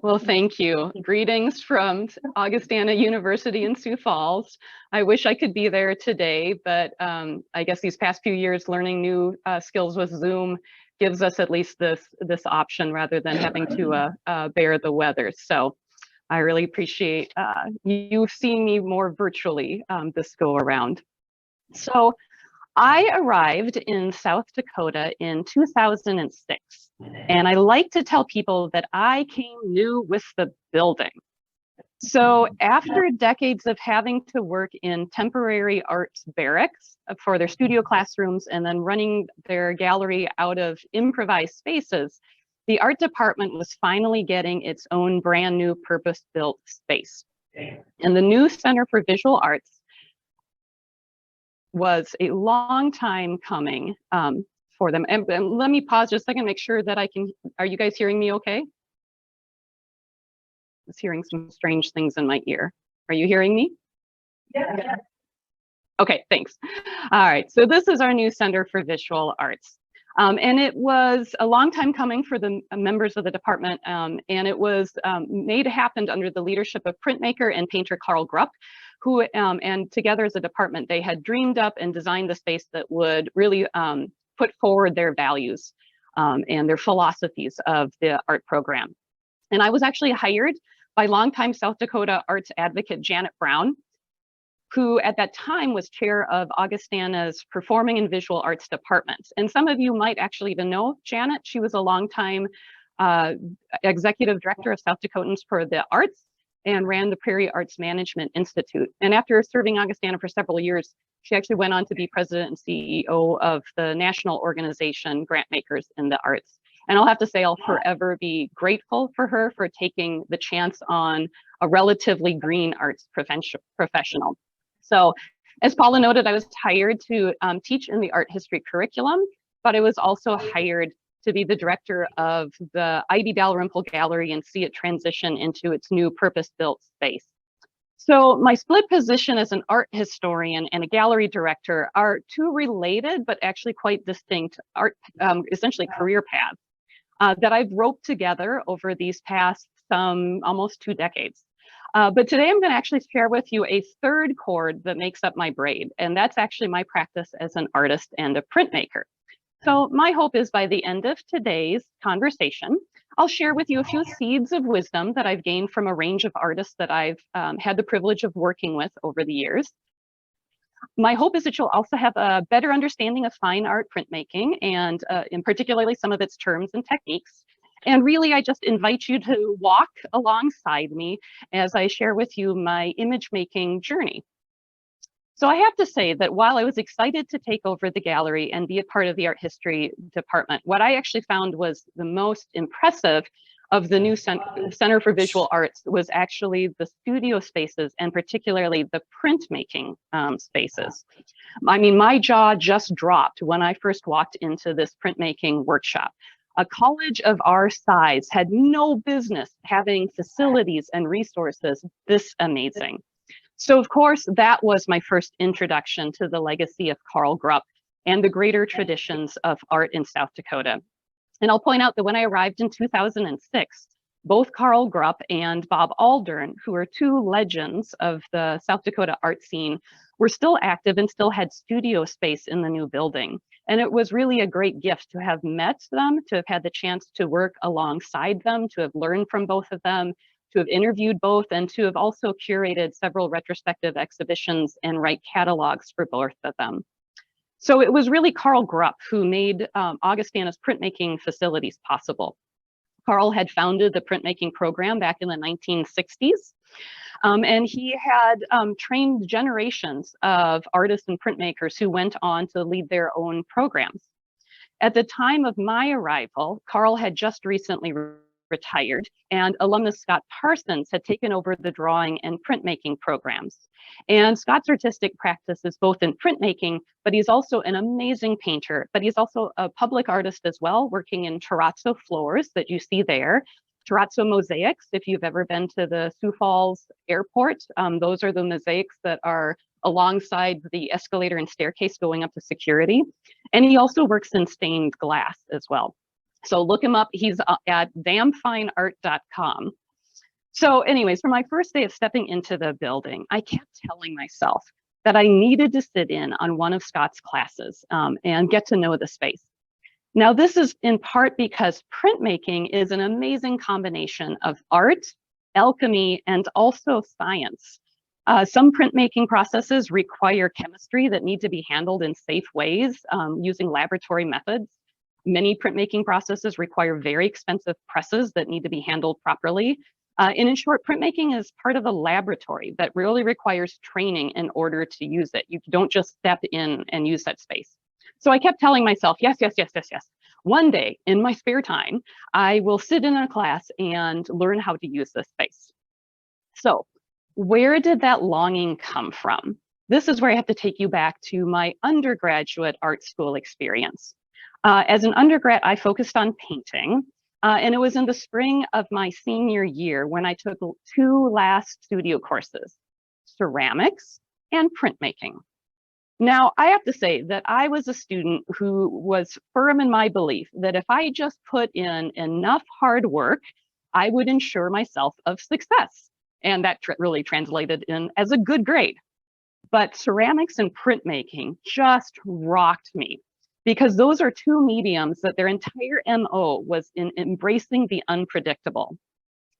Well, thank you. Greetings from Augustana University in Sioux Falls. I wish I could be there today, but I guess these past few years learning new skills with Zoom gives us at least this option rather than having to bear the weather. So I really appreciate you seeing me more virtually this go around. So I arrived in South Dakota in 2006, and I like to tell people that I came new with the building. So after decades of having to work in temporary arts barracks for their studio classrooms and then running their gallery out of improvised spaces, the art department was finally getting its own brand new purpose-built space. And the new Center for Visual Arts was a long time coming for them. And let me pause just a second, make sure that I can, are you guys hearing me okay? I was hearing some strange things in my ear. Are you hearing me? Yeah. Okay, thanks. All right, so this is our new Center for Visual Arts. And it was a long time coming for the members of the department, and it was made happen under the leadership of printmaker and painter Carl Grupp, who, and together as a department, they had dreamed up and designed the space that would really put forward their values and their philosophies of the art program. And I was actually hired by longtime South Dakota arts advocate Janet Brown, who at that time was chair of Augustana's Performing and Visual Arts Department. And some of you might actually even know Janet. She was a longtime executive director of South Dakotans for the Arts and ran the Prairie Arts Management Institute. And after serving Augustana for several years, she actually went on to be president and CEO of the national organization Grantmakers in the Arts. And I'll have to say, I'll forever be grateful for her for taking the chance on a relatively green arts professional. So as Paula noted, I was hired to teach in the art history curriculum, but I was also hired to be the director of the Eide Dalrymple Gallery and see it transition into its new purpose-built space. So my split position as an art historian and a gallery director are two related, but actually quite distinct art, essentially career paths that I've roped together over these past almost 2 decades. But today I'm going to actually share with you a third cord that makes up my braid, and that's actually my practice as an artist and a printmaker. So my hope is by the end of today's conversation, I'll share with you a few seeds of wisdom that I've gained from a range of artists that I've had the privilege of working with over the years. My hope is that you'll also have a better understanding of fine art printmaking and in particularly some of its terms and techniques. And really, I just invite you to walk alongside me as I share with you my image making journey. So I have to say that while I was excited to take over the gallery and be a part of the art history department, what I actually found was the most impressive of the new Center for Visual Arts was actually the studio spaces and particularly the printmaking spaces. I mean, my jaw just dropped when I first walked into this printmaking workshop. A college of our size had no business having facilities and resources this amazing. So of course, that was my first introduction to the legacy of Carl Grupp and the greater traditions of art in South Dakota. And I'll point out that when I arrived in 2006, both Carl Grupp and Bob Aldern, who are two legends of the South Dakota art scene, were still active and still had studio space in the new building. And it was really a great gift to have met them, to have had the chance to work alongside them, to have learned from both of them, to have interviewed both, and to have also curated several retrospective exhibitions and write catalogs for both of them. So it was really Carl Grupp who made Augustana's printmaking facilities possible. Carl had founded the printmaking program back in the 1960s, and he had trained generations of artists and printmakers who went on to lead their own programs. At the time of my arrival, Carl had just recently retired, and alumnus Scott Parsons had taken over the drawing and printmaking programs. And Scott's artistic practice is both in printmaking, but he's also an amazing painter, but he's also a public artist as well, working in terrazzo floors that you see there. Terrazzo mosaics, if you've ever been to the Sioux Falls airport, those are the mosaics that are alongside the escalator and staircase going up to security. And he also works in stained glass as well. So look him up. He's at damnfineart.com. So anyways, for my first day of stepping into the building, I kept telling myself that I needed to sit in on one of Scott's classes and get to know the space. Now, this is in part because printmaking is an amazing combination of art, alchemy, and also science. Some printmaking processes require chemistry that need to be handled in safe ways using laboratory methods. Many printmaking processes require very expensive presses that need to be handled properly. And in short, printmaking is part of a laboratory that really requires training in order to use it. You don't just step in and use that space. So I kept telling myself, yes, yes, yes, yes, yes. One day in my spare time, I will sit in a class and learn how to use this space. So where did that longing come from? This is where I have to take you back to my undergraduate art school experience. As an undergrad, I focused on painting. And it was in the spring of my senior year when I took 2 last studio courses, ceramics and printmaking. Now, I have to say that I was a student who was firm in my belief that if I just put in enough hard work, I would ensure myself of success. And that really translated in as a good grade. But ceramics and printmaking just rocked me, because those are 2 mediums that their entire MO was in embracing the unpredictable.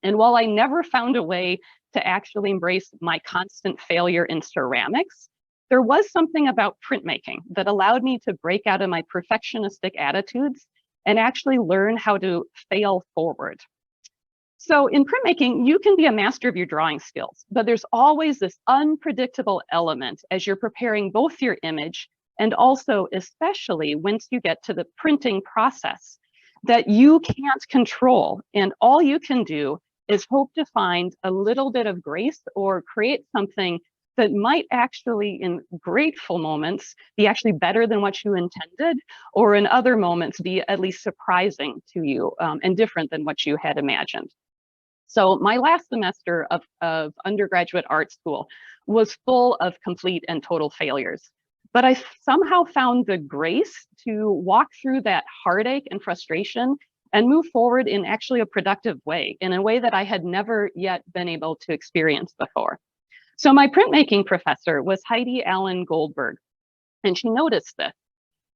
And while I never found a way to actually embrace my constant failure in ceramics, there was something about printmaking that allowed me to break out of my perfectionistic attitudes and actually learn how to fail forward. So in printmaking, you can be a master of your drawing skills, but there's always this unpredictable element as you're preparing both your image and also, especially once you get to the printing process, that you can't control. And all you can do is hope to find a little bit of grace or create something that might actually, in grateful moments, be actually better than what you intended, or in other moments, be at least surprising to you and different than what you had imagined. So my last semester of undergraduate art school was full of complete and total failures. But I somehow found the grace to walk through that heartache and frustration and move forward in actually a productive way, in a way that I had never yet been able to experience before. So my printmaking professor was Heidi Allen Goldberg, and she noticed this.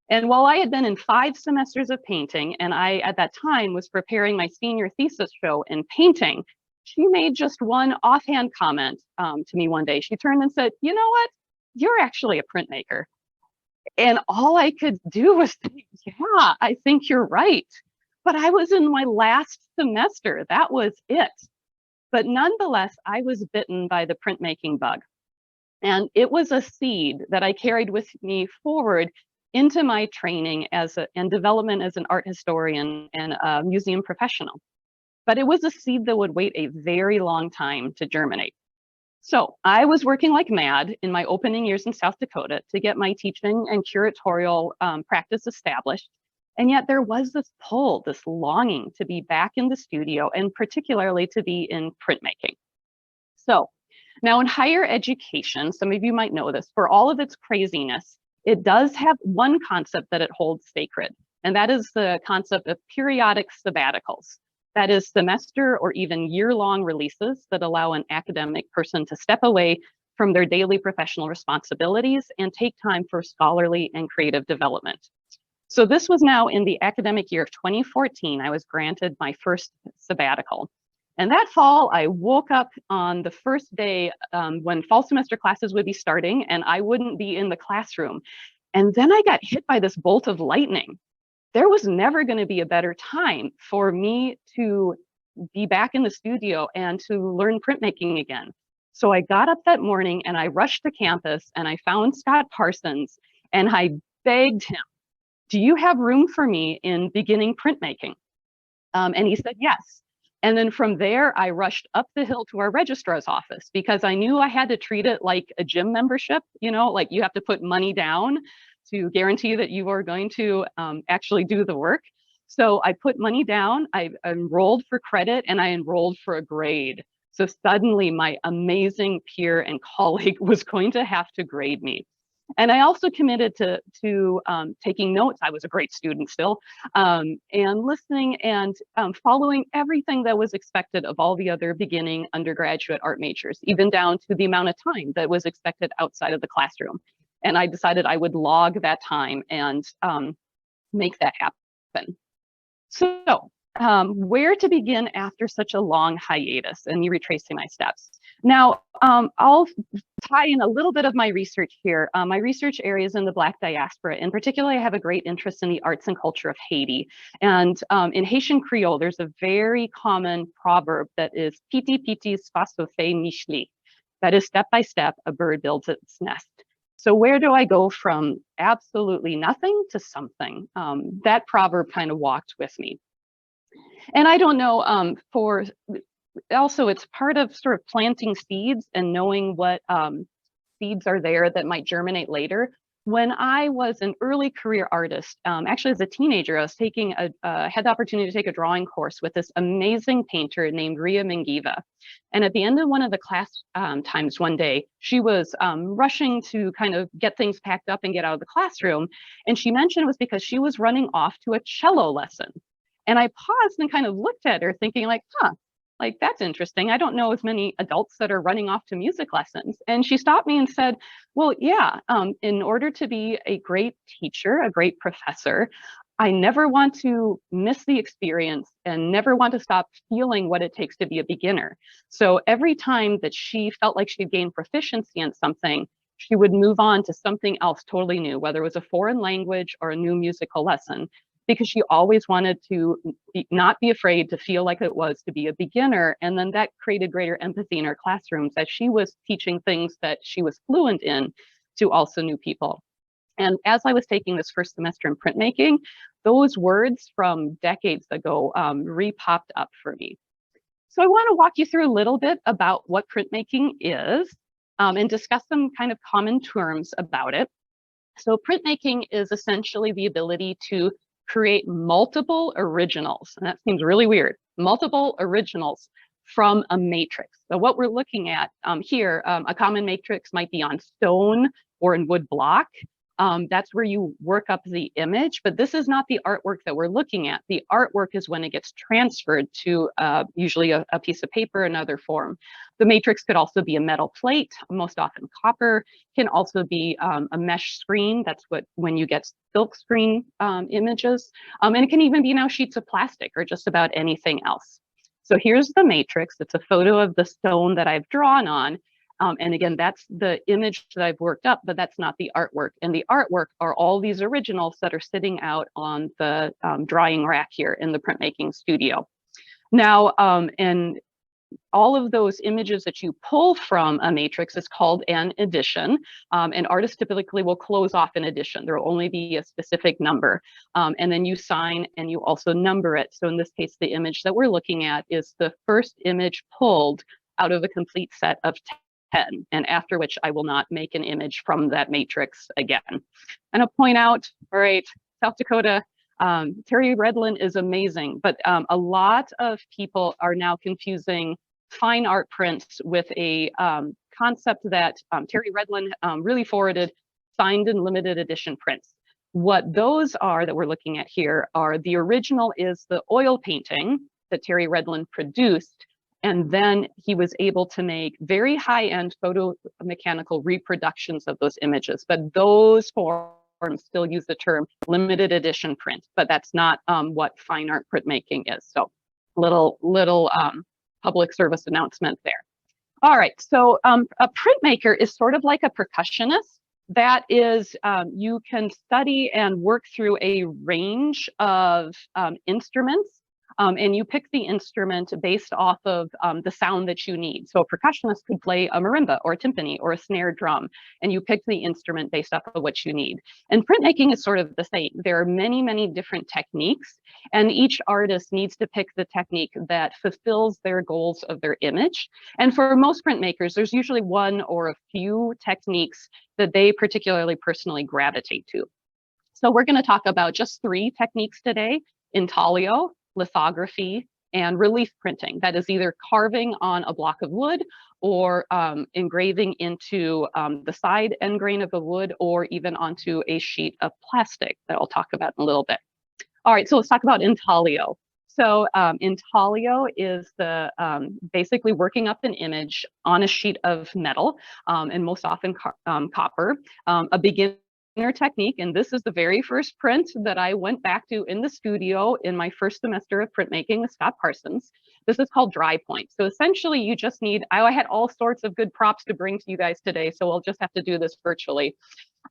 And while I had been in 5 semesters of painting, and I, at that time, was preparing my senior thesis show in painting, she made just one offhand comment to me one day. She turned and said, "You know what? You're actually a printmaker." And all I could do was think, yeah, I think you're right. But I was in my last semester. That was it. But nonetheless, I was bitten by the printmaking bug. And it was a seed that I carried with me forward into my training and development as an art historian and a museum professional. But it was a seed that would wait a very long time to germinate. So I was working like mad in my opening years in South Dakota to get my teaching and curatorial practice established. And yet there was this pull, this longing to be back in the studio, and particularly to be in printmaking. So now in higher education, some of you might know this, for all of its craziness, it does have one concept that it holds sacred, and that is the concept of periodic sabbaticals. That is semester or even year-long releases that allow an academic person to step away from their daily professional responsibilities and take time for scholarly and creative development. So this was now in the academic year of 2014, I was granted my first sabbatical. And that fall, I woke up on the first day when fall semester classes would be starting, and I wouldn't be in the classroom. And then I got hit by this bolt of lightning. There was never going to be a better time for me to be back in the studio and to learn printmaking again. So I got up that morning and I rushed to campus and I found Scott Parsons and I begged him, "Do you have room for me in beginning printmaking?" And he said yes. And then from there, I rushed up the hill to our registrar's office because I knew I had to treat it like a gym membership, you know, like you have to put money down to guarantee that you are going to actually do the work. So I put money down, I enrolled for credit, and I enrolled for a grade. So suddenly my amazing peer and colleague was going to have to grade me. And I also committed to taking notes. I was a great student still, and listening and following everything that was expected of all the other beginning undergraduate art majors, even down to the amount of time that was expected outside of the classroom. And I decided I would log that time and make that happen. So where to begin after such a long hiatus, and you retracing my steps. Now, I'll tie in a little bit of my research here. My research area is in the Black diaspora. In particular, I have a great interest in the arts and culture of Haiti. And in Haitian Creole, there's a very common proverb that is piti piti spaso fe mishli. That is, step by step, a bird builds its nest. So where do I go from absolutely nothing to something? That proverb kind of walked with me. And I don't know, also it's part of sort of planting seeds and knowing what seeds are there that might germinate later. When I was an early career artist, actually as a teenager, I was had the opportunity to take a drawing course with this amazing painter named Ria Mengiva. And at the end of one of the class times one day, she was rushing to kind of get things packed up and get out of the classroom. And she mentioned it was because she was running off to a cello lesson. And I paused and kind of looked at her thinking like, like that's interesting. I don't know as many adults that are running off to music lessons. And she stopped me and said, well, yeah, in order to be a great teacher, a great professor, I never want to miss the experience and never want to stop feeling what it takes to be a beginner. So every time that she felt like she'd gained proficiency in something, she would move on to something else totally new, whether it was a foreign language or a new musical lesson, because she always wanted to not be afraid to feel like it was to be a beginner. And then that created greater empathy in her classrooms as she was teaching things that she was fluent in to also new people. And as I was taking this first semester in printmaking, those words from decades ago re-popped up for me. So I want to walk you through a little bit about what printmaking is and discuss some kind of common terms about it. So printmaking is essentially the ability to create multiple originals. And that seems really weird. Multiple originals from a matrix. So what we're looking at here, a common matrix might be on stone or in wood block. That's where you work up the image, but this is not the artwork that we're looking at. The artwork is when it gets transferred to usually a piece of paper, another form. The matrix could also be a metal plate, most often copper, can also be a mesh screen. That's when you get silk screen images. And it can even be now sheets of plastic or just about anything else. So here's the matrix. It's a photo of the stone that I've drawn on. And again, that's the image that I've worked up, but that's not the artwork. And the artwork are all these originals that are sitting out on the drying rack here in the printmaking studio. Now, and all of those images that you pull from a matrix is called an edition. And artists typically will close off an edition. There will only be a specific number. And then you sign and you also number it. So in this case, the image that we're looking at is the first image pulled out of a complete set of 10, and after which I will not make an image from that matrix again. And I'll point out, all right, South Dakota, Terry Redlin is amazing, but a lot of people are now confusing fine art prints with a concept that Terry Redlin really forwarded, signed and limited edition prints. What those are that we're looking at here are the original is the oil painting that Terry Redlin produced. And then he was able to make very high-end photomechanical reproductions of those images. But those forms still use the term limited edition print, but that's not what fine art printmaking is. So little public service announcement there. All right, so a printmaker is sort of like a percussionist. That is, you can study and work through a range of instruments. And you pick the instrument based off of the sound that you need. So a percussionist could play a marimba or a timpani or a snare drum, and you pick the instrument based off of what you need. And printmaking is sort of the same. There are many, many different techniques, and each artist needs to pick the technique that fulfills their goals of their image. And for most printmakers, there's usually one or a few techniques that they particularly personally gravitate to. So we're going to talk about just 3 techniques today: Intaglio, lithography, and relief printing. That is either carving on a block of wood or engraving into the side end grain of the wood, or even onto a sheet of plastic that I'll talk about in a little bit. All right, so let's talk about intaglio. So intaglio is the basically working up an image on a sheet of metal, and most often copper, a beginner technique. And this is the very first print that I went back to in the studio in my first semester of printmaking with Scott Parsons. This is called dry point. So essentially you just need, I had all sorts of good props to bring to you guys today, so we'll just have to do this virtually.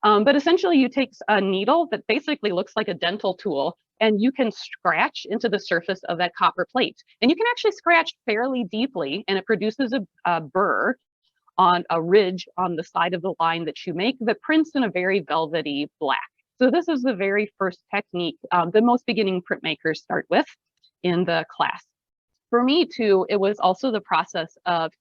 But essentially you take a needle that basically looks like a dental tool, and you can scratch into the surface of that copper plate. And you can actually scratch fairly deeply, and it produces a burr on a ridge on the side of the line that you make that prints in a very velvety black. So this is the very first technique that most beginning printmakers start with in the class. For me too, it was also the process of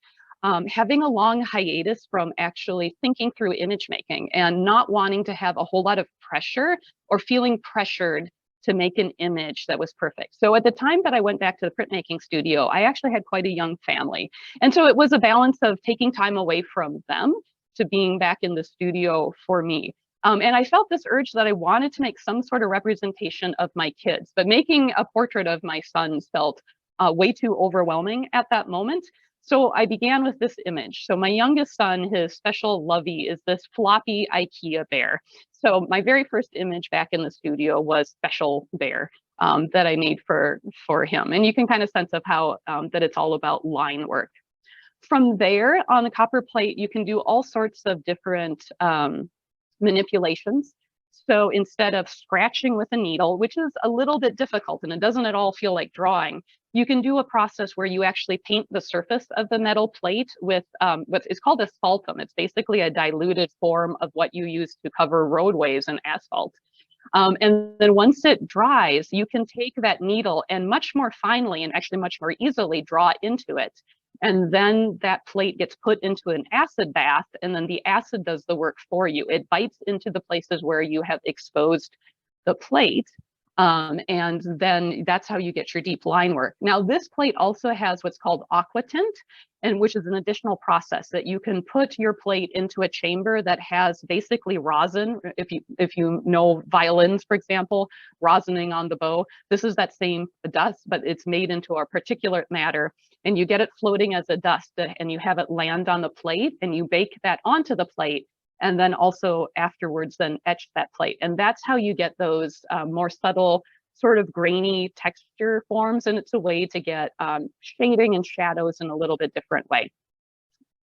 having a long hiatus from actually thinking through image making and not wanting to have a whole lot of pressure or feeling pressured to make an image that was perfect. So at the time that I went back to the printmaking studio, I actually had quite a young family. And so it was a balance of taking time away from them to being back in the studio for me. And I felt this urge that I wanted to make some sort of representation of my kids, but making a portrait of my sons felt way too overwhelming at that moment. So I began with this image. So my youngest son, his special lovey, is this floppy IKEA bear. So my very first image back in the studio was Special Bear that I made for him. And you can kind of sense of how that it's all about line work. From there, on the copper plate, you can do all sorts of different manipulations. So instead of scratching with a needle, which is a little bit difficult and it doesn't at all feel like drawing, you can do a process where you actually paint the surface of the metal plate with what is called asphaltum. It's basically a diluted form of what you use to cover roadways and asphalt. And then once it dries, you can take that needle and much more finely and actually much more easily draw into it. And then that plate gets put into an acid bath, and then the acid does the work for you. It bites into the places where you have exposed the plate. And then that's how you get your deep line work. Now, this plate also has what's called aquatint, and which is an additional process that you can put your plate into a chamber that has basically rosin. If you know violins, for example, rosining on the bow, this is that same dust, but it's made into a particulate matter, and you get it floating as a dust, and you have it land on the plate, and you bake that onto the plate, and then also afterwards then etch that plate. And that's how you get those more subtle sort of grainy texture forms. And it's a way to get shading and shadows in a little bit different way.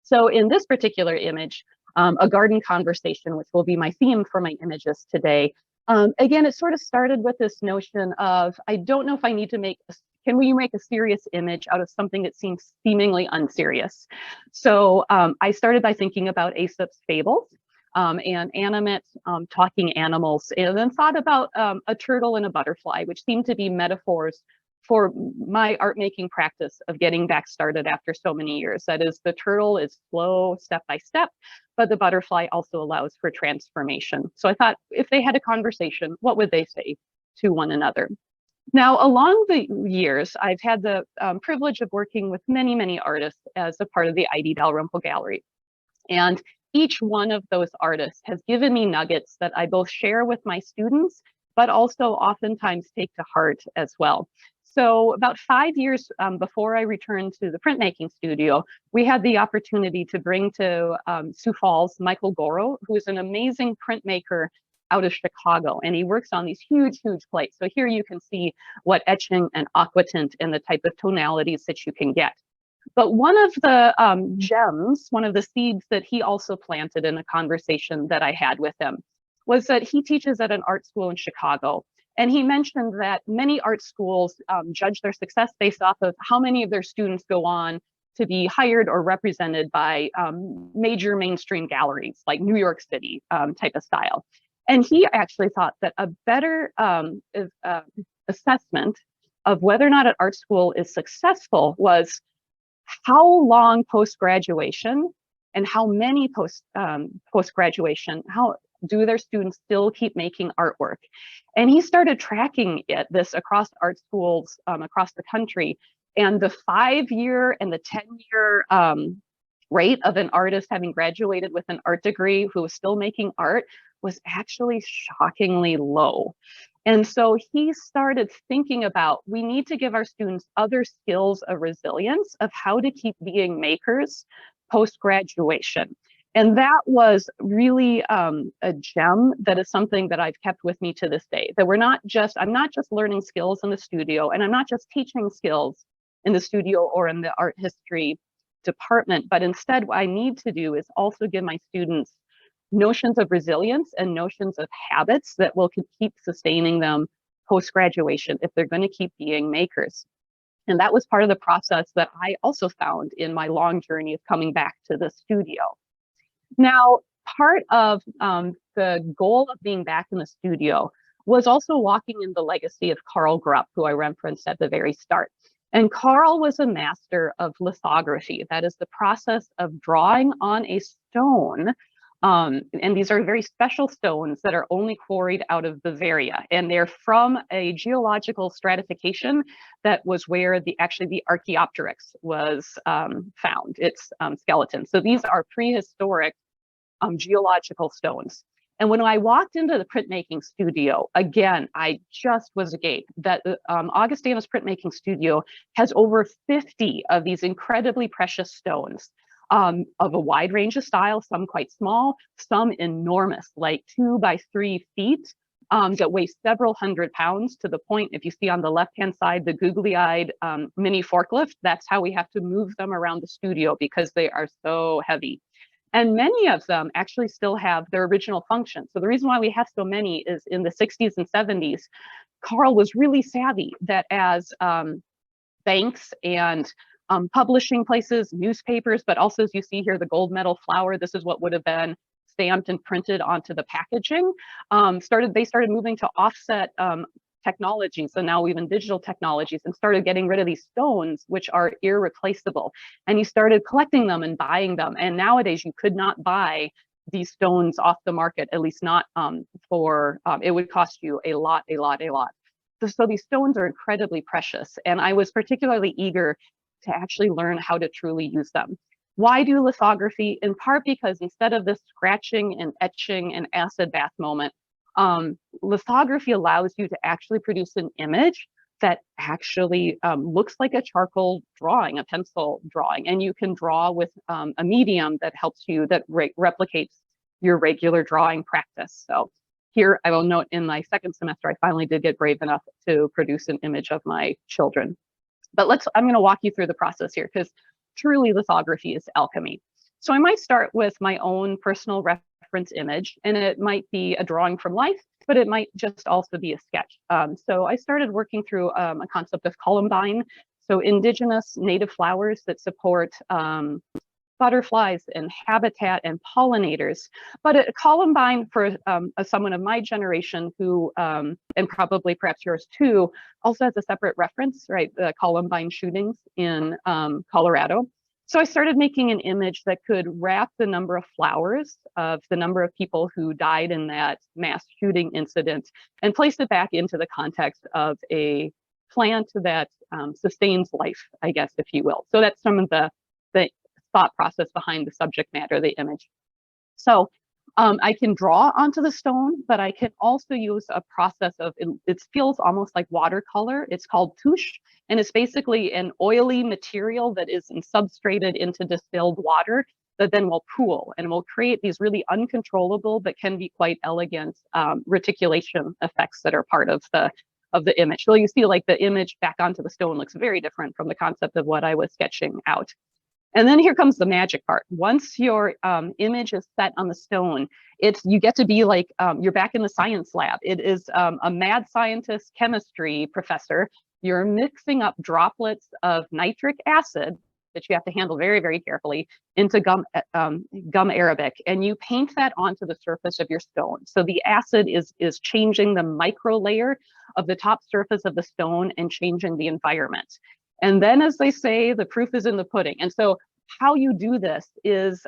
So in this particular image, a garden conversation, which will be my theme for my images today. Again, it sort of started with this notion of, I don't know if I need to can we make a serious image out of something that seems seemingly unserious? So I started by thinking about Aesop's fables and animate talking animals, and then thought about a turtle and a butterfly, which seemed to be metaphors for my art making practice of getting back started after so many years. That is, the turtle is slow, step by step, but the butterfly also allows for transformation. So I thought, if they had a conversation, what would they say to one another? Now, along the years, I've had the privilege of working with many, many artists as a part of the Eide Dalrymple Gallery. And each one of those artists has given me nuggets that I both share with my students, but also oftentimes take to heart as well. So about 5 years before I returned to the printmaking studio, we had the opportunity to bring to Sioux Falls Michael Goro, who is an amazing printmaker out of Chicago, and he works on these huge, huge plates. So here you can see what etching and aquatint and the type of tonalities that you can get. But one of the gems, one of the seeds that he also planted in a conversation that I had with him, was that he teaches at an art school in Chicago. And he mentioned that many art schools judge their success based off of how many of their students go on to be hired or represented by major mainstream galleries like New York City type of style. And he actually thought that a better assessment of whether or not an art school is successful was how long post-graduation and how many post-graduation, how do their students still keep making artwork? And he started tracking this across art schools across the country. And the 5-year and the 10-year rate of an artist having graduated with an art degree who was still making art was actually shockingly low. And so he started thinking about, we need to give our students other skills of resilience of how to keep being makers post-graduation. And that was really a gem that is something that I've kept with me to this day, that I'm not just learning skills in the studio, and I'm not just teaching skills in the studio or in the art history department, but instead what I need to do is also give my students notions of resilience and notions of habits that will keep sustaining them post-graduation if they're going to keep being makers. And that was part of the process that I also found in my long journey of coming back to the studio. Now, part of the goal of being back in the studio was also walking in the legacy of Carl Grupp, who I referenced at the very start. And Carl was a master of lithography. That is the process of drawing on a stone. And these are very special stones that are only quarried out of Bavaria. And they're from a geological stratification that was where actually the Archaeopteryx was found, its skeleton. So these are prehistoric geological stones. And when I walked into the printmaking studio, again, I just was agape that Augustana's printmaking studio has over 50 of these incredibly precious stones of a wide range of styles, some quite small, some enormous, like 2 by 3 feet, that weigh several hundred pounds, to the point, if you see on the left-hand side, the googly-eyed mini forklift, that's how we have to move them around the studio because they are so heavy. And many of them actually still have their original function. So the reason why we have so many is in the 60s and 70s, Carl was really savvy that as banks and publishing places, newspapers, but also, as you see here, the gold medal flower, this is what would have been stamped and printed onto the packaging, they started moving to offset technologies, so now even digital technologies, and started getting rid of these stones, which are irreplaceable. And you started collecting them and buying them. And nowadays you could not buy these stones off the market, at least not it would cost you a lot. So these stones are incredibly precious. And I was particularly eager to actually learn how to truly use them. Why do lithography? In part because instead of this scratching and etching and acid bath moment, lithography allows you to actually produce an image that actually looks like a charcoal drawing, a pencil drawing, and you can draw with a medium that helps you, that replicates your regular drawing practice. So here I will note, in my second semester, I finally did get brave enough to produce an image of my children. But I'm going to walk you through the process here, because truly lithography is alchemy. So I might start with my own personal reference image, and it might be a drawing from life, but it might just also be a sketch. So I started working through a concept of columbine, so indigenous native flowers that support butterflies and habitat and pollinators. But a columbine, for someone of my generation who, and probably perhaps yours too, also has a separate reference, right? The Columbine shootings in Colorado. So I started making an image that could wrap the number of flowers of the number of people who died in that mass shooting incident and place it back into the context of a plant that sustains life, I guess, if you will. So that's some of the thought process behind the subject matter, the image. So I can draw onto the stone, but I can also use a process of, it feels almost like watercolor. It's called touche, and it's basically an oily material that is substrated into distilled water that then will pool and will create these really uncontrollable but can be quite elegant reticulation effects that are part of the image. So you see, like, the image back onto the stone looks very different from the concept of what I was sketching out. And then here comes the magic part. Once your image is set on the stone, you get to be like, you're back in the science lab. It is a mad scientist chemistry professor. You're mixing up droplets of nitric acid that you have to handle very, very carefully into gum arabic, and you paint that onto the surface of your stone. So the acid is changing the micro layer of the top surface of the stone and changing the environment. And then, as they say, the proof is in the pudding. And so how you do this is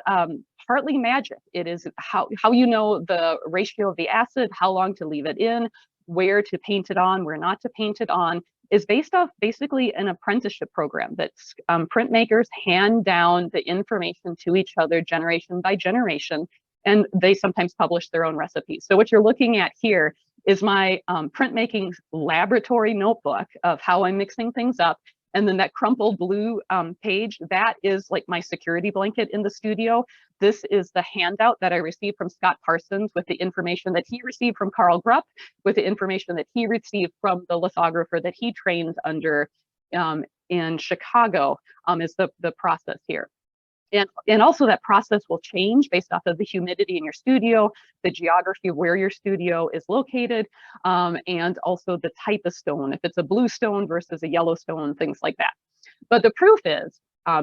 partly magic. It is how you know the ratio of the acid, how long to leave it in, where to paint it on, where not to paint it on. is based off basically an apprenticeship program that printmakers hand down the information to each other generation by generation, and they sometimes publish their own recipes. So what you're looking at here is my printmaking laboratory notebook of how I'm mixing things up. And then that crumpled blue page, that is like my security blanket in the studio. This is the handout that I received from Scott Parsons with the information that he received from Carl Grupp, with the information that he received from the lithographer that he trained under in Chicago, is the process here. And also that process will change based off of the humidity in your studio, the geography of where your studio is located, and also the type of stone, if it's a blue stone versus a yellow stone, things like that. But the proof is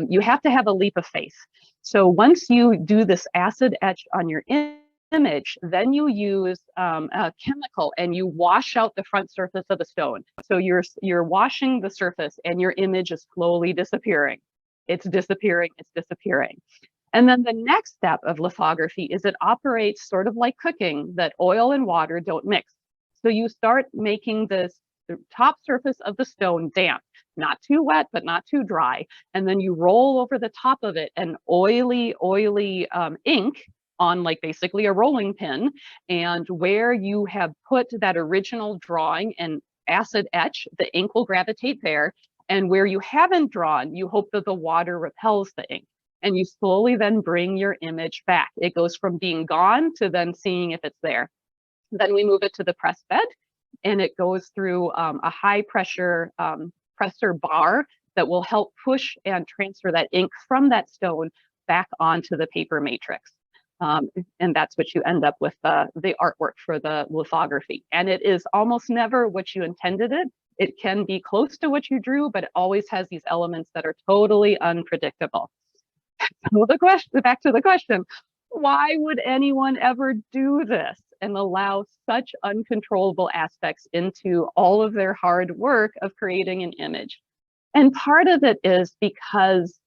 you have to have a leap of faith. So once you do this acid etch on your image, then you use a chemical and you wash out the front surface of the stone. So you're washing the surface and your image is slowly disappearing. It's disappearing, it's disappearing. And then the next step of lithography is it operates sort of like cooking, that oil and water don't mix. So you start making the top surface of the stone damp, not too wet, but not too dry. And then you roll over the top of it an oily ink on like basically a rolling pin. And where you have put that original drawing and acid etch, the ink will gravitate there. And where you haven't drawn, you hope that the water repels the ink. And you slowly then bring your image back. It goes from being gone to then seeing if it's there. Then we move it to the press bed, and it goes through a high pressure presser bar that will help push and transfer that ink from that stone back onto the paper matrix. And that's what you end up with the artwork for the lithography. And it is almost never what you intended it. It can be close to what you drew, but it always has these elements that are totally unpredictable. So back to the question, why would anyone ever do this and allow such uncontrollable aspects into all of their hard work of creating an image? And part of it is because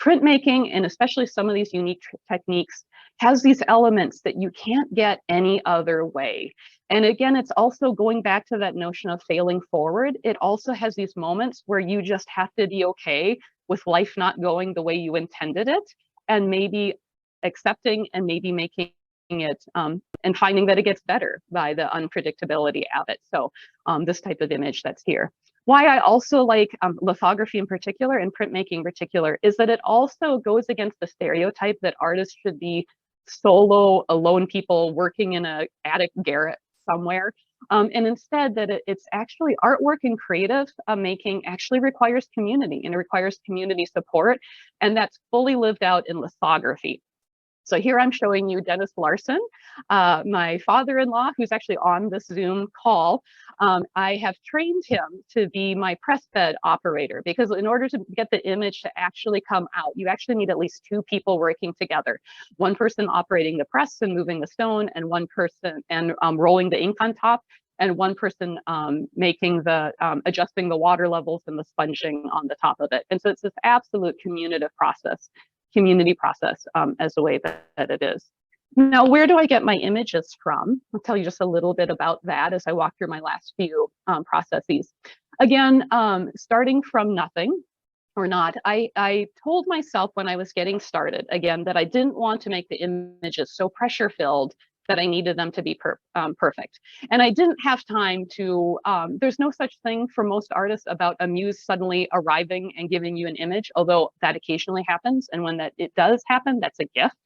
printmaking, and especially some of these unique techniques, has these elements that you can't get any other way. And again, it's also going back to that notion of failing forward. It also has these moments where you just have to be okay with life not going the way you intended it, and maybe accepting and maybe making it and finding that it gets better by the unpredictability of it. So this type of image that's here. Why I also like lithography in particular and printmaking in particular is that it also goes against the stereotype that artists should be solo, alone people working in an attic garret somewhere. And instead that it's actually artwork and creative making actually requires community, and it requires community support. And that's fully lived out in lithography. So here I'm showing you Dennis Larson, my father-in-law, who's actually on this Zoom call. I have trained him to be my press bed operator, because in order to get the image to actually come out, you actually need at least two people working together. One person operating the press and moving the stone, and one person and rolling the ink on top, and one person making the adjusting the water levels and the sponging on the top of it. And so it's this absolute community process as the way that it is. Now, where do I get my images from? I'll tell you just a little bit about that as I walk through my last few processes. Again, starting from nothing or not, I told myself when I was getting started, again, that I didn't want to make the images so pressure filled that I needed them to be perfect. And I didn't have time to, there's no such thing for most artists about a muse suddenly arriving and giving you an image, although that occasionally happens. And when it does happen, that's a gift.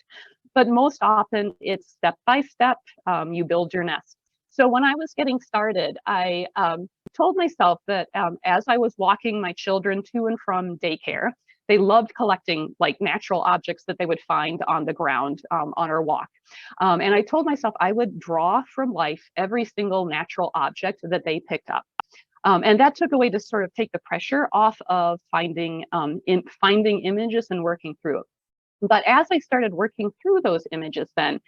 But most often it's step by step, you build your nest. So when I was getting started, I told myself that as I was walking my children to and from daycare, they loved collecting like natural objects that they would find on the ground on our walk. And I told myself I would draw from life every single natural object that they picked up. And that took a way to sort of take the pressure off of finding images and working through it. But as I started working through those images, then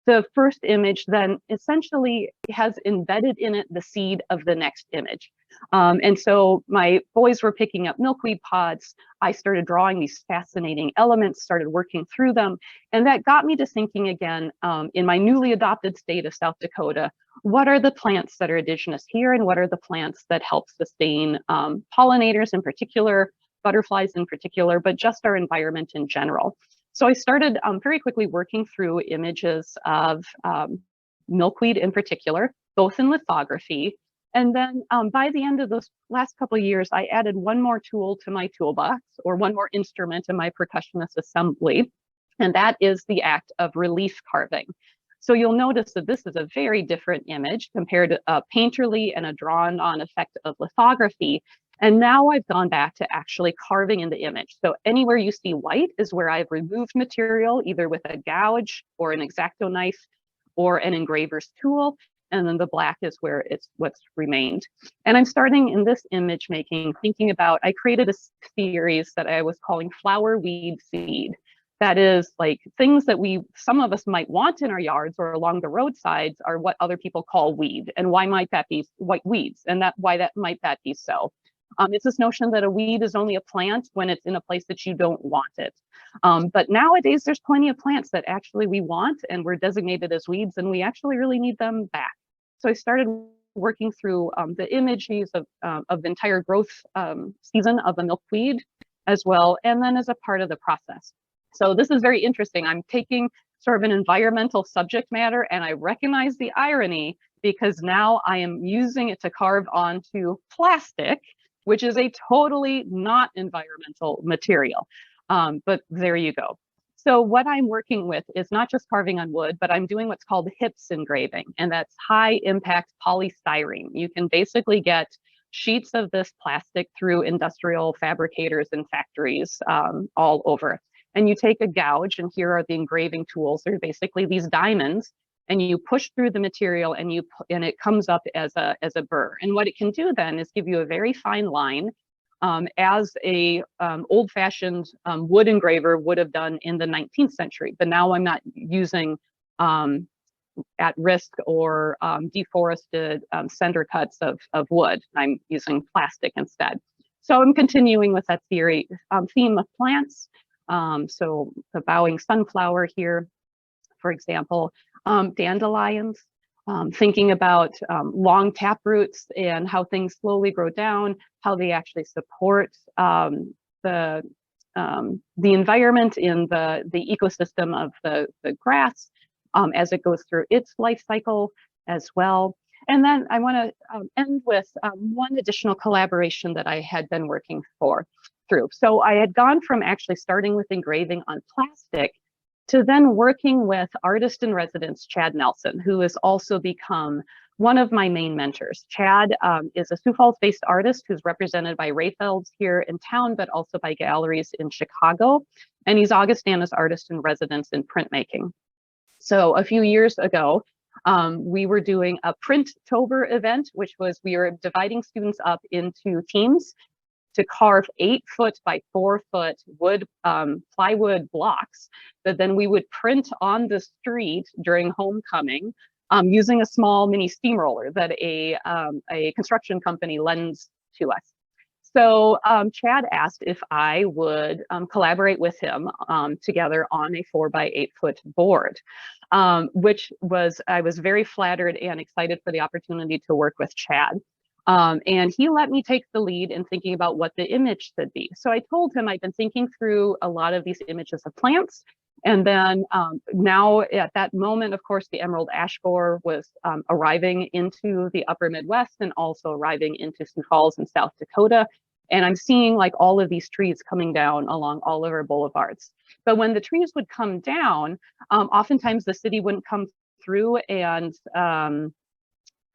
the first image then essentially has embedded in it the seed of the next image. And so my boys were picking up milkweed pods. I started drawing these fascinating elements, started working through them. And that got me to thinking again, in my newly adopted state of South Dakota, what are the plants that are indigenous here and what are the plants that help sustain pollinators in particular, butterflies in particular, but just our environment in general. So I started very quickly working through images of milkweed in particular, both in lithography. And then by the end of those last couple of years, I added one more tool to my toolbox, or one more instrument in my percussionist assembly, and that is the act of relief carving. So you'll notice that this is a very different image compared to a painterly and a drawn on effect of lithography. And now I've gone back to actually carving in the image. So anywhere you see white is where I've removed material, either with a gouge or an X-Acto knife or an engraver's tool. And then the black is where it's what's remained. And I'm starting in this image making, thinking about, I created a series that I was calling Flower, Weed, Seed. That is like things that some of us might want in our yards or along the roadsides are what other people call weed. And why might that be white weeds? And why might that be so? It's this notion that a weed is only a plant when it's in a place that you don't want it. But nowadays, there's plenty of plants that actually we want and we're designated as weeds, and we actually really need them back. So I started working through the images of the entire growth season of the milkweed as well, and then as a part of the process. So this is very interesting. I'm taking sort of an environmental subject matter, and I recognize the irony because now I am using it to carve onto plastic, which is a totally not environmental material. But there you go. So what I'm working with is not just carving on wood, but I'm doing what's called HIPS engraving, and that's high impact polystyrene. You can basically get sheets of this plastic through industrial fabricators and factories all over. And you take a gouge, and here are the engraving tools. They're basically these diamonds, and you push through the material, and it comes up as a burr. And what it can do then is give you a very fine line, as a old-fashioned wood engraver would have done in the 19th century. But now I'm not using at-risk or deforested center cuts of wood. I'm using plastic instead. So I'm continuing with that theme of plants. So the bowing sunflower here, for example, dandelions, thinking about long tap roots and how things slowly grow down, how they actually support the environment in the ecosystem of the grass as it goes through its life cycle as well. And then I want to end with one additional collaboration that I had been working through. So I had gone from actually starting with engraving on plastic to then working with artist in residence, Chad Nelson, who has also become one of my main mentors. Chad is a Sioux Falls-based artist who's represented by Rayfelds here in town, but also by galleries in Chicago. And he's Augustana's artist in residence in printmaking. So a few years ago, we were doing a Printtober event, which was we were dividing students up into teams to carve 8-foot by 4-foot wood plywood blocks that then we would print on the street during homecoming using a small mini steamroller that a construction company lends to us. So Chad asked if I would collaborate with him together on a 4-by-8-foot board, which I was very flattered and excited for the opportunity to work with Chad. And he let me take the lead in thinking about what the image should be. So I told him I'd been thinking through a lot of these images of plants. And then now at that moment, of course, the emerald ash borer was arriving into the upper Midwest and also arriving into Sioux Falls and South Dakota. And I'm seeing like all of these trees coming down along all of our boulevards. But when the trees would come down, oftentimes the city wouldn't come through and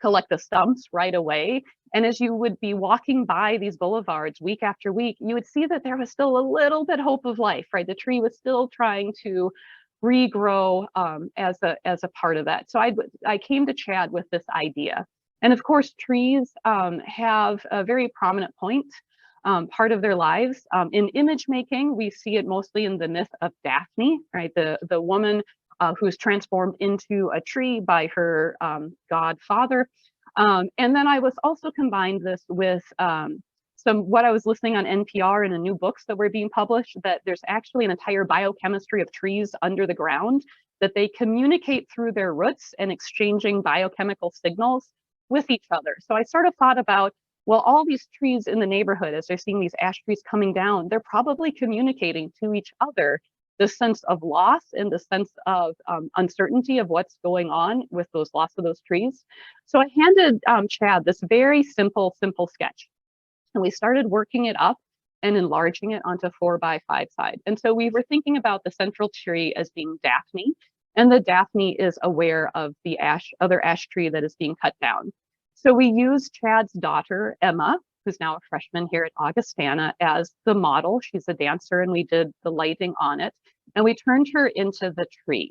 collect the stumps right away. And as you would be walking by these boulevards week after week, you would see that there was still a little bit hope of life, right? The tree was still trying to regrow as a part of that. So I came to Chad with this idea. And of course, trees have a very prominent part of their lives. In image making, we see it mostly in the myth of Daphne, right? The woman who's transformed into a tree by her godfather. And then I was also combined this with what I was listening on NPR in a new books that were being published, that there's actually an entire biochemistry of trees under the ground that they communicate through their roots and exchanging biochemical signals with each other. So I sort of thought about, well, all these trees in the neighborhood, as they're seeing these ash trees coming down, they're probably communicating to each other the sense of loss and the sense of uncertainty of what's going on with those loss of those trees. So I handed Chad this very simple sketch, and we started working it up and enlarging it onto 4x5 side. And so we were thinking about the central tree as being Daphne, and the Daphne is aware of the other ash tree that is being cut down. So we used Chad's daughter, Emma, who's now a freshman here at Augustana, as the model. She's a dancer, and we did the lighting on it, and we turned her into the tree.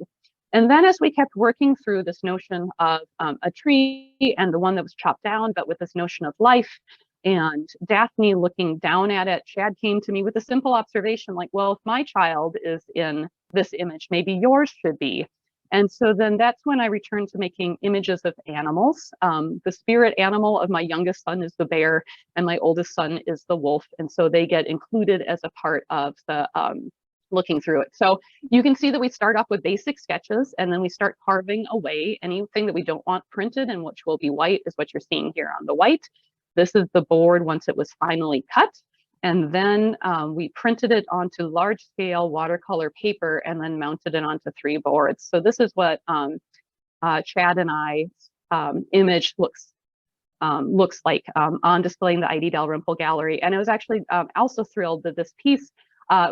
And then as we kept working through this notion of a tree and the one that was chopped down, but with this notion of life, and Daphne looking down at it, Chad came to me with a simple observation like, well, if my child is in this image, maybe yours should be. And so then that's when I returned to making images of animals. The spirit animal of my youngest son is the bear, and my oldest son is the wolf. And so they get included as a part of the looking through it. So you can see that we start off with basic sketches, and then we start carving away anything that we don't want printed, and which will be white is what you're seeing here on the white. This is the board once it was finally cut. And then we printed it onto large scale watercolor paper and then mounted it onto 3 boards. So this is what Chad and I's image looks like on display in the Eide Dalrymple Gallery. And I was actually also thrilled that this piece,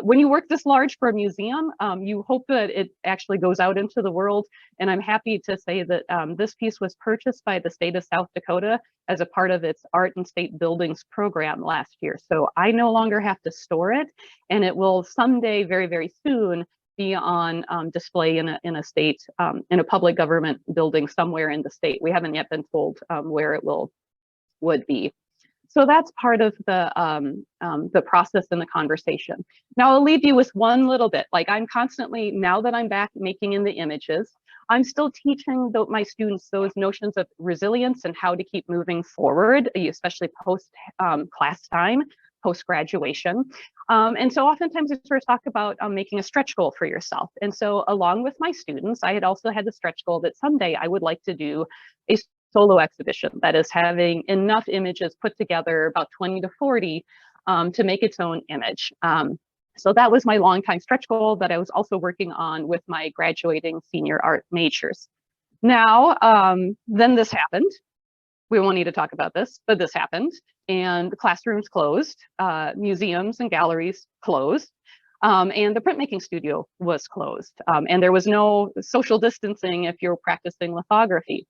when you work this large for a museum, you hope that it actually goes out into the world. And I'm happy to say that this piece was purchased by the state of South Dakota as a part of its Art and State Buildings program last year. So I no longer have to store it, and it will someday, very, very soon, be on display in a state, in a public government building somewhere in the state. We haven't yet been told where it would be. So that's part of the process and the conversation. Now I'll leave you with one little bit. Like, I'm constantly, now that I'm back making in the images, I'm still teaching my students those notions of resilience and how to keep moving forward, especially post class time, post graduation. And so oftentimes I sort of talk about making a stretch goal for yourself. And so along with my students, I had also had the stretch goal that someday I would like to do a solo exhibition that is having enough images put together, about 20 to 40, to make its own image. So that was my longtime stretch goal that I was also working on with my graduating senior art majors. Now, then this happened. We won't need to talk about this, but this happened, and the classrooms closed, museums and galleries closed, and the printmaking studio was closed, and there was no social distancing if you're practicing lithography.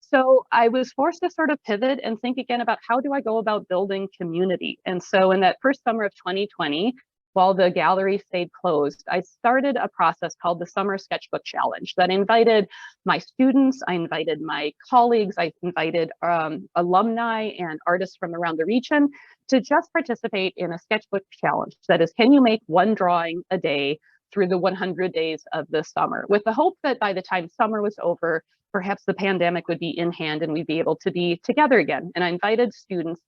So I was forced to sort of pivot and think again about how do I go about building community. And so in that first summer of 2020, while the gallery stayed closed, I started a process called the Summer Sketchbook Challenge that invited my students, I invited my colleagues, I invited alumni and artists from around the region to just participate in a sketchbook challenge. That is, can you make one drawing a day through the 100 days of the summer, with the hope that by the time summer was over, perhaps the pandemic would be in hand and we'd be able to be together again. And I invited students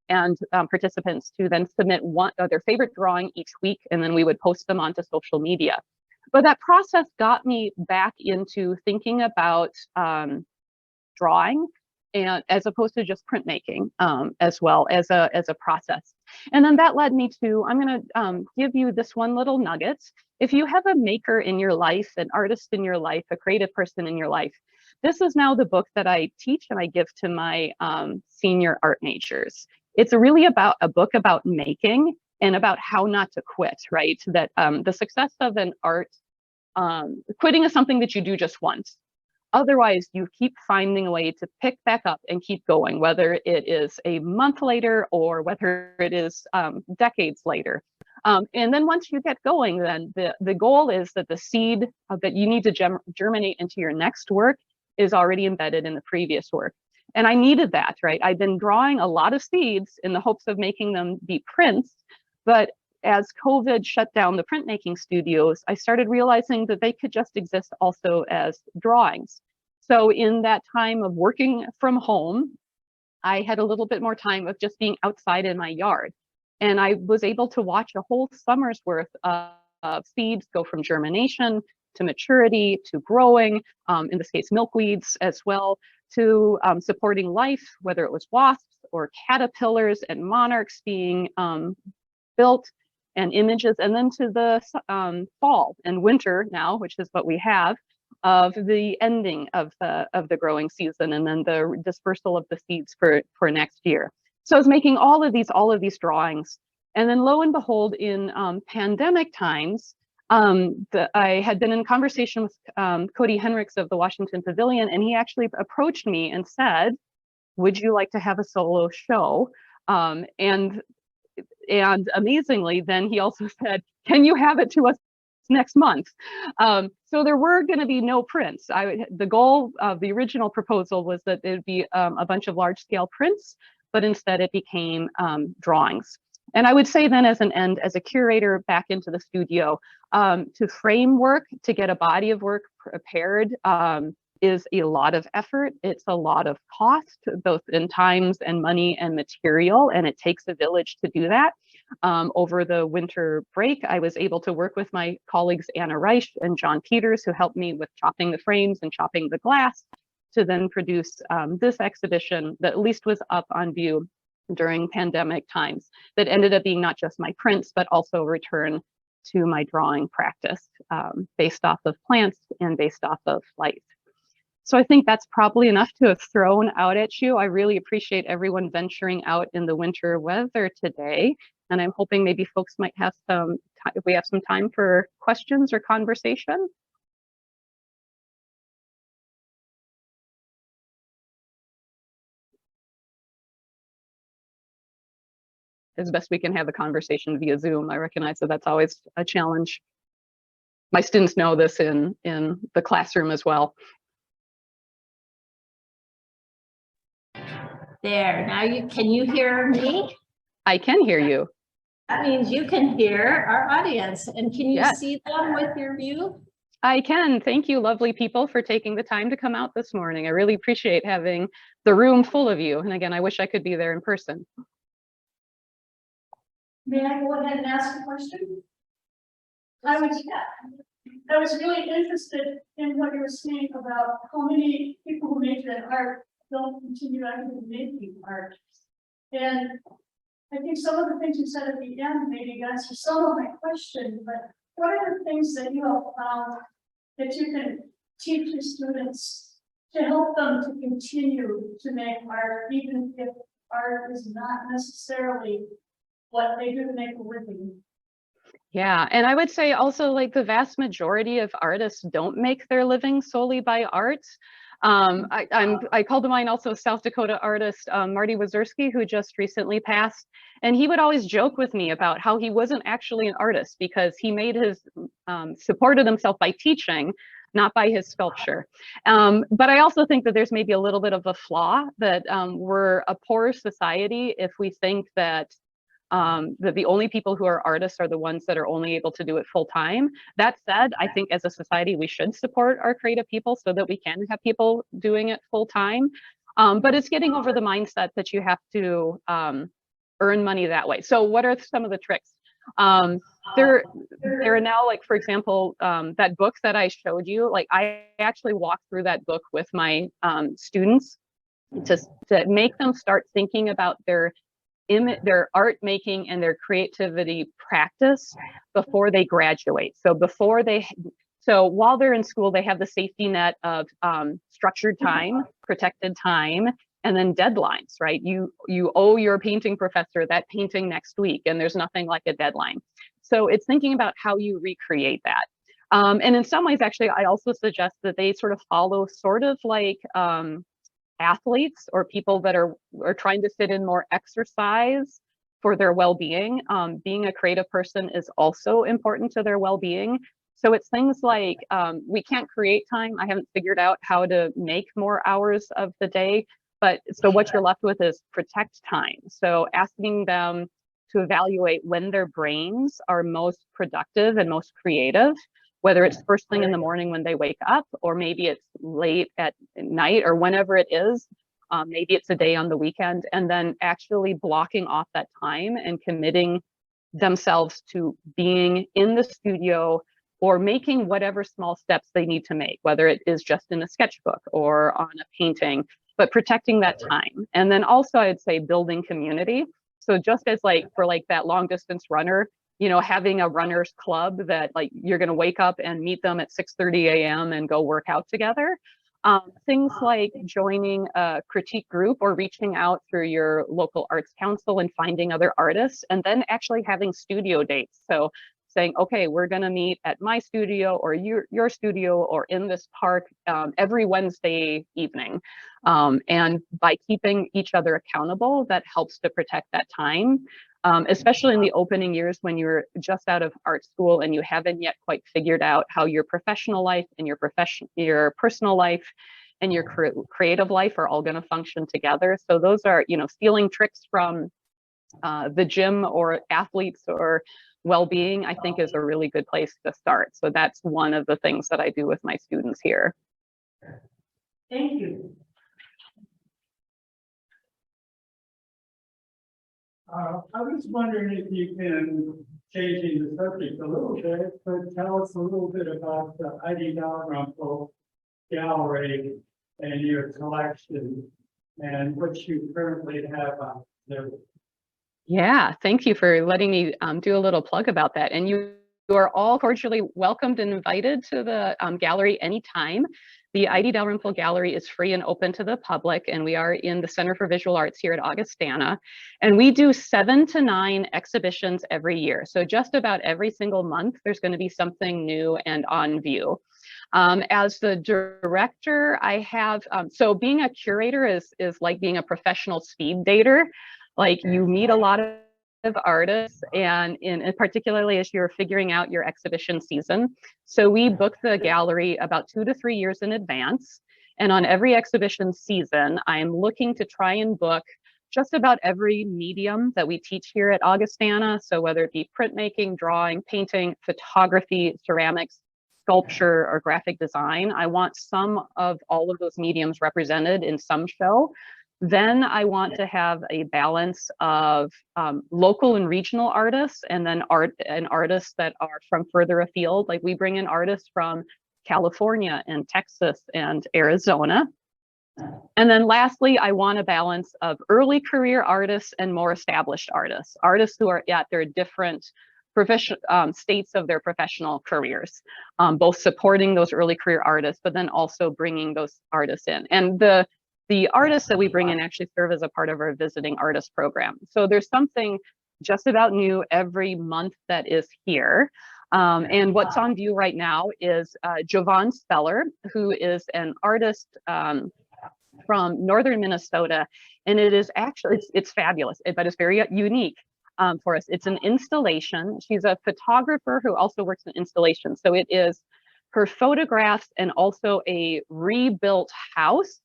and participants to then submit their favorite drawing each week, and then we would post them onto social media. But that process got me back into thinking about drawing, and as opposed to just printmaking, as well as a process. And then that led me to, I'm going to give you this one little nugget. If you have a maker in your life, an artist in your life, a creative person in your life, this is now the book that I teach and I give to my senior art majors. It's really about a book about making and about how not to quit, right? That the success of an art, quitting is something that you do just once. Otherwise, you keep finding a way to pick back up and keep going, whether it is a month later or whether it is decades later. And then once you get going, then the goal is that the seed that you need to germinate into your next work is already embedded in the previous work. And I needed that, right? I've been drawing a lot of seeds in the hopes of making them be prints, but as COVID shut down the printmaking studios, I started realizing that they could just exist also as drawings. So in that time of working from home, I had a little bit more time of just being outside in my yard. And I was able to watch a whole summer's worth of seeds go from germination to maturity, to growing, in this case, milkweeds as well, to supporting life, whether it was wasps or caterpillars and monarchs being built, and images, and then to the fall and winter now, which is what we have, of the ending of the growing season, and then the dispersal of the seeds for next year. So I was making all of these drawings, and then lo and behold, in pandemic times, I had been in conversation with Cody Henricks of the Washington Pavilion, and he actually approached me and said, "Would you like to have a solo show?" And amazingly, then he also said, "Can you have it to us next month?" So there were going to be no prints. The goal of the original proposal was that it would be a bunch of large-scale prints, but instead it became drawings. And I would say then, as an end, as a curator back into the studio, to frame work, to get a body of work prepared, is a lot of effort. It's a lot of cost, both in times and money and material, and it takes a village to do that. Over the winter break, I was able to work with my colleagues Anna Reich and John Peters, who helped me with chopping the frames and chopping the glass, to then produce this exhibition that at least was up on view during pandemic times, that ended up being not just my prints, but also a return to my drawing practice, based off of plants and based off of light. So I think that's probably enough to have thrown out at you. I really appreciate everyone venturing out in the winter weather today. And I'm hoping maybe folks might have some time, if we have some time for questions or conversation. As best we can have a conversation via Zoom. I recognize that that's always a challenge. My students know this in the classroom as well. There, now can you hear me? I can hear you. That means you can hear our audience. And can you see them with your view? I can. Thank you, lovely people, for taking the time to come out this morning. I really appreciate having the room full of you. And again, I wish I could be there in person. May I go ahead and ask a question? I was really interested in what you were saying about how many people who major in art don't continue actively making art. And I think some of the things you said at the end maybe answer some of my question, but what are the things that you have found that you can teach your students to help them to continue to make art, even if art is not necessarily what they do to make a living? Yeah, and I would say also, like, the vast majority of artists don't make their living solely by art. I call to mind also South Dakota artist Marty Wazurski, who just recently passed, and he would always joke with me about how he wasn't actually an artist because he made his supported himself by teaching, not by his sculpture. But I also think that there's maybe a little bit of a flaw, that we're a poor society if we think that the only people who are artists are the ones that are only able to do it full time. That said, I think as a society, we should support our creative people so that we can have people doing it full time. But it's getting over the mindset that you have to earn money that way. So what are some of the tricks? There are now, like, for example, that book that I showed you, like, I actually walked through that book with my students to make them start thinking about their art making and their creativity practice before they graduate. So while they're in school, they have the safety net of structured time, protected time, and then deadlines, right? You owe your painting professor that painting next week, and there's nothing like a deadline. So it's thinking about how you recreate that. And in some ways, actually, I also suggest that they sort of follow sort of like athletes or people that are trying to fit in more exercise for their well-being. Being a creative person is also important to their well-being. So it's things like, we can't create time. I haven't figured out how to make more hours of the day, but so what you're left with is protect time. So asking them to evaluate when their brains are most productive and most creative, whether it's first thing in the morning when they wake up, or maybe it's late at night, or whenever it is, maybe it's a day on the weekend, and then actually blocking off that time and committing themselves to being in the studio or making whatever small steps they need to make, whether it is just in a sketchbook or on a painting, but protecting that time. And then also I'd say building community. So just as like for like that long distance runner, you know, having a runners club that like you're going to wake up and meet them at 6:30 a.m. and go work out together. Things like joining a critique group or reaching out through your local arts council and finding other artists, and then actually having studio dates. So saying, okay, we're going to meet at my studio or your studio or in this park every Wednesday evening. And by keeping each other accountable, that helps to protect that time. Especially in the opening years when you're just out of art school and you haven't yet quite figured out how your professional life and your personal life and your creative life are all going to function together. So those are, you know, stealing tricks from the gym or athletes or well-being, I think is a really good place to start. So that's one of the things that I do with my students here. Thank you. I was wondering if you can, changing the subject a little bit, but tell us a little bit about the Eide Dalrymple Gallery and your collection and what you currently have on there. Yeah, thank you for letting me do a little plug about that. And you are all cordially welcomed and invited to the gallery anytime. The Eide Dalrymple Gallery is free and open to the public, and we are in the Center for Visual Arts here at Augustana. And we do 7 to 9 exhibitions every year. So just about every single month, there's going to be something new and on view. As the director, I have, so being a curator is like being a professional speed dater. Like you meet a lot of artists and particularly as you're figuring out your exhibition season. So we book the gallery about 2 to 3 years in advance. And on every exhibition season, I'm looking to try and book just about every medium that we teach here at Augustana. So whether it be printmaking, drawing, painting, photography, ceramics, sculpture, or graphic design, I want some of all of those mediums represented in some show. Then I want to have a balance of local and regional artists, and then artists that are from further afield. Like we bring in artists from California and Texas and Arizona. And then lastly, I want a balance of early career artists and more established artists, artists who are at their different states of their professional careers, both supporting those early career artists, but then also bringing those artists in. And the artists that we bring in actually serve as a part of our visiting artist program. So there's something just about new every month that is here. And what's on view right now is Jovan Speller, who is an artist from northern Minnesota. And it is actually, it's fabulous, but it's very unique for us. It's an installation. She's a photographer who also works in installation. So it is her photographs and also a rebuilt house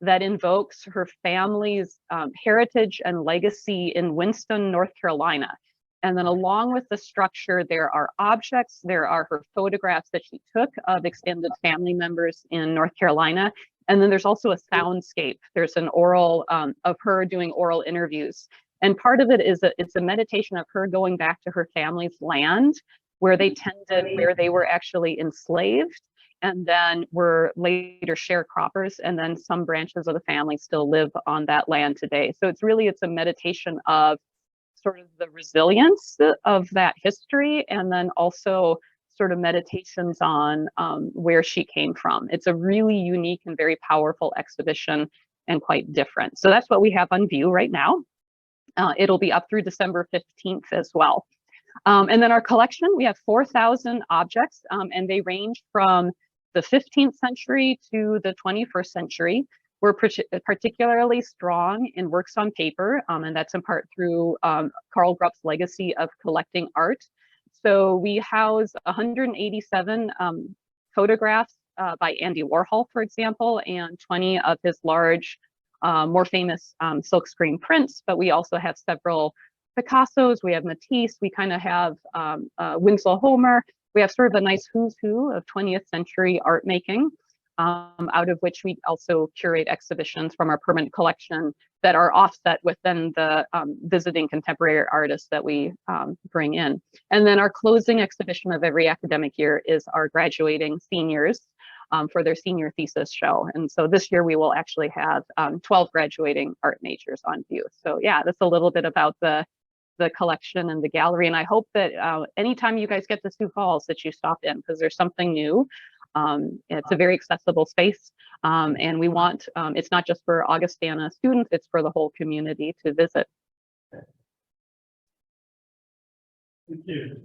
that invokes her family's heritage and legacy in Winston, North Carolina. And then along with the structure, there are objects, there are her photographs that she took of extended family members in North Carolina. And then there's also a soundscape. There's an oral of her doing oral interviews. And part of it is it's a meditation of her going back to her family's land where they where they were actually enslaved and then were later sharecroppers, and then some branches of the family still live on that land today. So it's a meditation of sort of the resilience of that history, and then also sort of meditations on where she came from. It's a really unique and very powerful exhibition and quite different. So that's what we have on view right now. It'll be up through December 15th as well. And then our collection, we have 4,000 objects, and they range from the 15th century to the 21st century. We're particularly strong in works on paper, and that's in part through Carl Grupp's legacy of collecting art. So we house 187 photographs by Andy Warhol, for example, and 20 of his large, more famous silkscreen prints, but we also have several Picassos, we have Matisse, we kind of have Winslow Homer. We have sort of a nice who's who of 20th century art making, out of which we also curate exhibitions from our permanent collection that are offset within the visiting contemporary artists that we bring in. And then our closing exhibition of every academic year is our graduating seniors for their senior thesis show. And so this year we will actually have 12 graduating art majors on view. So yeah, that's a little bit about the collection and the gallery. And I hope that anytime you guys get to Sioux Falls that you stop in, because there's something new. It's a very accessible space. And we want, it's not just for Augustana students, it's for the whole community to visit. Thank you.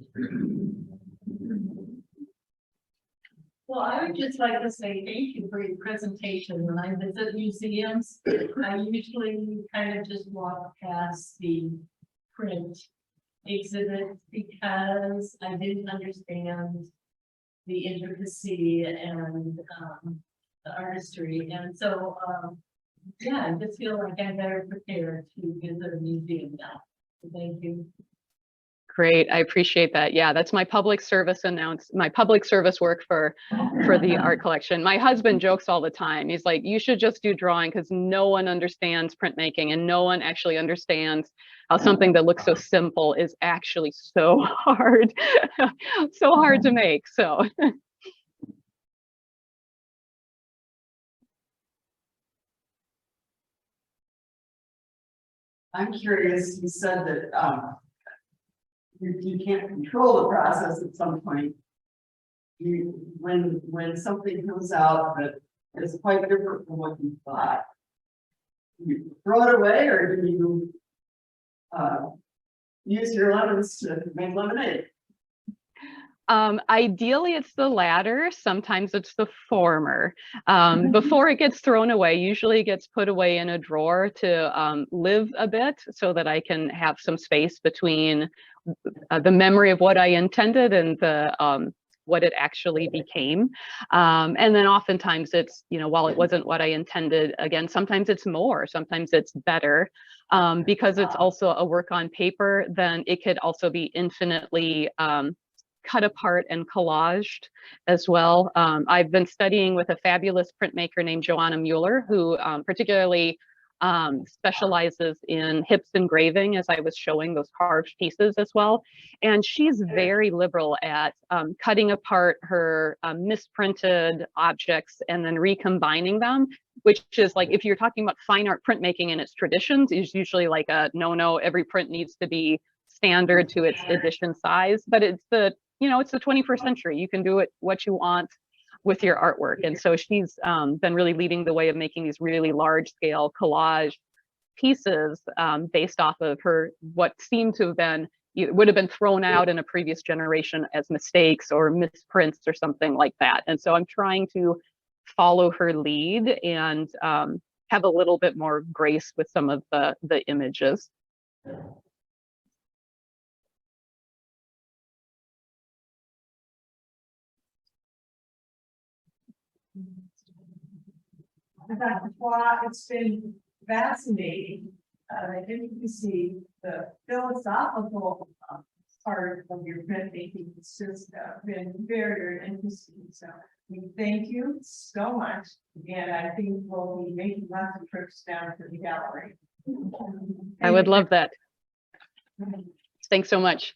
Well, I would just like to say thank you for your presentation. When I visit museums, I usually kind of just walk past the print exhibit because I didn't understand the intricacy and the artistry. And so, yeah, I just feel like I'm better prepared to visit a museum now. So thank you. Great, I appreciate that. Yeah, that's my public service work for the art collection. My husband jokes all the time. He's like, you should just do drawing because no one understands printmaking and no one actually understands how something that looks so simple is actually so hard, so hard to make. So. I'm curious, you said that you can't control the process at some point. When something comes out that is quite different from what you thought, you throw it away, or do you use your lemons to make lemonade? Ideally, it's the latter. Sometimes it's the former. Before it gets thrown away, usually it gets put away in a drawer to live a bit so that I can have some space between the memory of what I intended and the what it actually became. And then oftentimes it's, you know, while it wasn't what I intended, again, sometimes it's more, sometimes it's better. Because it's also a work on paper, then it could also be infinitely cut apart and collaged as well. I've been studying with a fabulous printmaker named Joanna Mueller, who particularly specializes in hips engraving, as I was showing those carved pieces as well. And she's very liberal at cutting apart her misprinted objects and then recombining them, which is like, if you're talking about fine art printmaking and its traditions, is usually like a no, every print needs to be standard to its edition size. But it's the, you know, it's the 21st century. You can do it what you want with your artwork. And so she's been really leading the way of making these really large scale collage pieces based off of her, what seemed to have been, it would have been thrown out in a previous generation as mistakes or misprints or something like that. And so I'm trying to follow her lead and have a little bit more grace with some of the images. Dr. Twa, it's been fascinating. I didn't see the philosophical part of your printmaking. It's just been very, very interesting. So we thank you so much. And I think we'll be making lots of trips down to the gallery. I would love that. Thanks so much.